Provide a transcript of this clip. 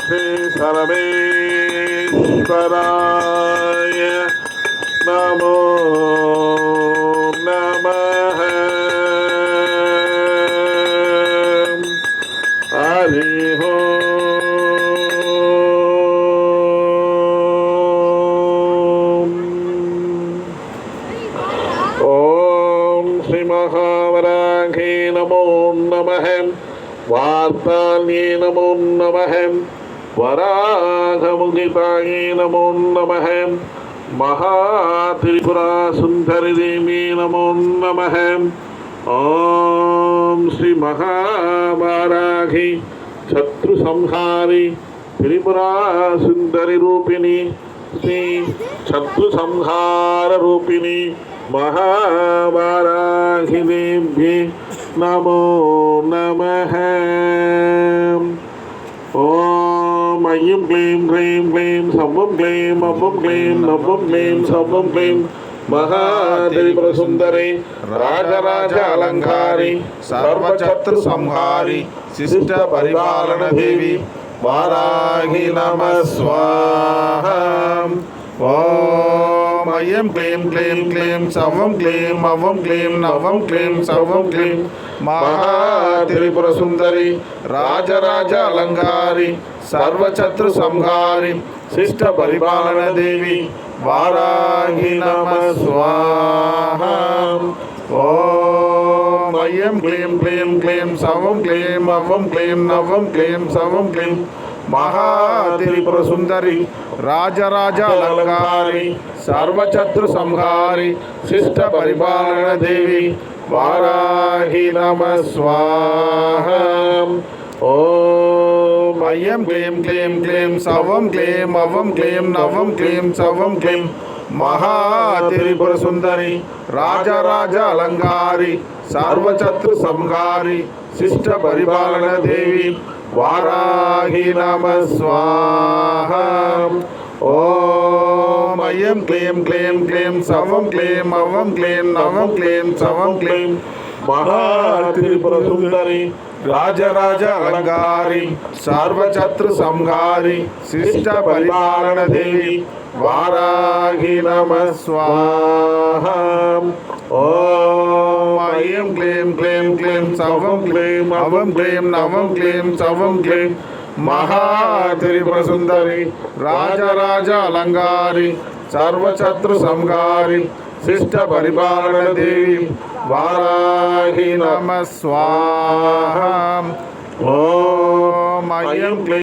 శ్రీ సర్వేశ్వరాయ నమో నమః. హరి ఓం శ్రీ మహావరాహే నమో నమః. వార్తాల్యే నమో నమః. వరాహముదితాయే నమో నమః. మహాత్రిపురాసుందరిదేవీ నమో నమః. ఓం శ్రీ మహావారాహి శత్రు సంహారి త్రిపురాసుందరి రూపిణి శ్రీ శత్రు సంహార రూపిణి మహావారాహి దేవ్యే నమో నమః. ఓం ఐం క్లీం హ్రీం క్లీం సవం క్లీం అవం క్లీం నవం క్లీం సవం క్లీం మహాత్రిపురసుందరి రాజరాజ అలంకారి సర్వశత్రు సంహారి శిష్ట పరిపాలన దేవి వారాహి నమః స్వాహ. ఓం ఐం క్లీం క్లీం క్లీం సవం క్లీం అవం క్లీం నవం క్లీం సవం క్లీం మహాత్రిపుర సుందరి రాజరాజ అలంకారి సర్వశత్రు సంహారి శిష్ట పరిపాలన దేవి వారాహి నమః స్వాహ. ఓం ఐం క్లీం క్లీం క్లీం సవం క్లీం అవం క్లీం నవం క్లీం సవం క్లీం మహాత్రిపుర సుందరి రాజరాజ అలంకారి సర్వశత్రు సంహారి శిష్ట పరిపాలన దేవి వారాహి నమః స్వాహ. ఓం ఐం క్లీం క్లీం క్లీం సవం క్లీం అవం క్లీం నవం క్లీం సవం క్లీం మహాత్రిపుర సుందరి రాజరాజ అలంకారి సర్వశత్రు సంహారి శిష్ట పరిపాలన దేవి వారాహి నమః స్వాహ. ఓం ఐం క్లీం క్లీం క్లీం సవం క్లీం అవం క్లీం నవం క్లీం సవం క్లీం మహాత్రిపుర సుందరి రాజరాజ అలంకారి సర్వశత్రు సంహారి శిష్ట పరిపాలన దేవి వారాహి నమః స్వాహ. ఓం ఐం క్లీం క్లీం క్లీం సవం క్లీం అవం క్లీం నవం క్లీం సవం క్లీం మహాత్రిపుర సుందరి రాజరాజ అలంకారి సర్వశత్రు సంహారి శిష్ట పరిపాలన దేవి వారాహి నమః స్వాహ. ఓం ఐం క్లీం